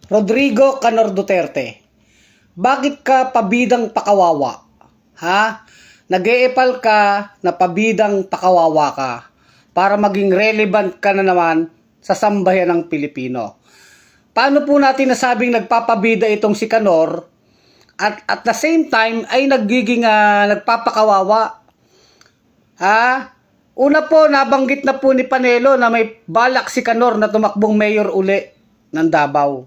Rodrigo Canor Duterte, bakit ka pabidang pakawawa? Ha? Nag-eepal ka na pabidang pakawawa ka para maging relevant ka na naman sa sambayan ng Pilipino. Paano po natin nasabing nagpapabida itong si Canor at the same time ay nagiging nagpapakawawa? Ha? Una po, nabanggit na po ni Panelo na may balak si Canor na tumakbong mayor uli ng Davao.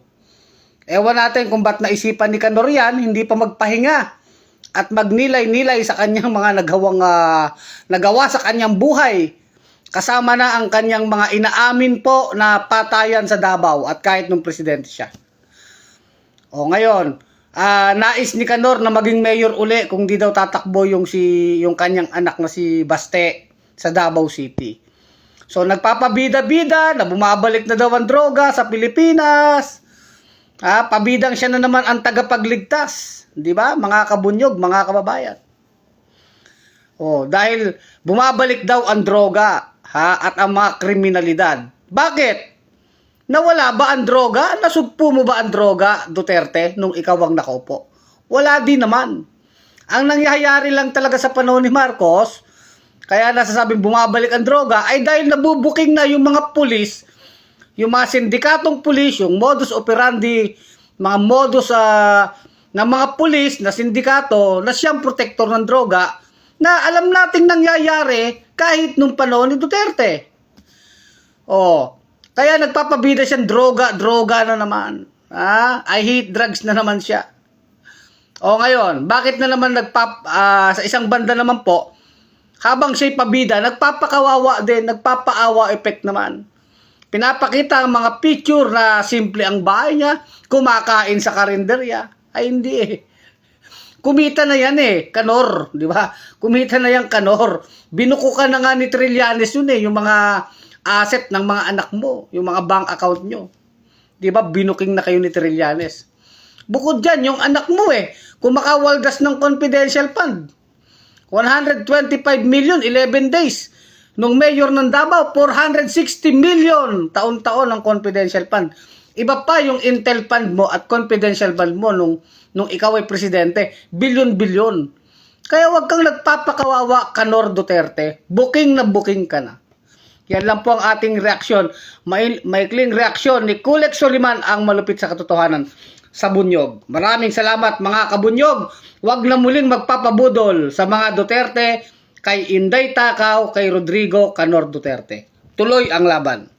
Ewan natin kung ba't naisipan ni Canor yan, hindi pa magpahinga at magnilay-nilay sa kanyang mga nagawa sa kanyang buhay. Kasama na ang kanyang mga inaamin po na patayan sa Davao at kahit nung presidente siya. O ngayon, nais ni Canor na maging mayor uli kung di daw tatakbo yung kanyang anak na si Baste sa Davao City. So nagpapabida-bida na bumabalik na daw ang droga sa Pilipinas. Pabidang siya na naman ang tagapagligtas, di ba? Mga kabunyog, mga kababayan. Dahil bumabalik daw ang droga, at ang mga kriminalidad. Bakit? Nawala ba ang droga? Nasugpo mo ba ang droga, Duterte, nung ikaw ang nakaupo? Wala din naman. Ang nangyayari lang talaga sa panahon ni Marcos, kaya nasasabing bumabalik ang droga, ay dahil nabubuking na yung mga pulis, yung mga sindikatong pulis, yung modus operandi, mga modus ng mga pulis na sindikato na siyang protektor ng droga na alam nating nangyayari kahit nung panahon ni Duterte. Kaya nagpapabida siyang droga na naman. I hate drugs na naman siya. Ngayon, bakit na naman sa isang banda naman po, habang siya'y pabida, nagpapakawawa din, nagpapaawa effect naman. Pinapakita ang mga picture na simple ang bahay niya, kumakain sa karinderya. Ay hindi eh. Kumita na yan Canor, di ba? Kumita na yan, Canor. Binuko ka na nga ni Trillanes yun yung mga asset ng mga anak mo, yung mga bank account nyo. Di ba? Binuking na kayo ni Trillanes. Bukod dyan, yung anak mo kumakawaldas ng confidential fund. 125 million, 11 days. Nung mayor ng Davao, 460 million taon-taon ang confidential fund. Iba pa yung intel fund mo at confidential fund mo nung ikaw ay presidente. Bilyon-bilyon. Kaya wag kang nagpapakawawa, Canor Duterte. Booking na booking ka na. Yan lang po ang ating reaksyon. Maikling reaksyon ni Kulek Soliman, ang malupit sa katotohanan sa Bunyog. Maraming salamat mga kabunyog. Wag na muling magpapabudol sa mga Duterte, kay Inday Takaw, kay Rodrigo Canor Duterte. Tuloy ang laban.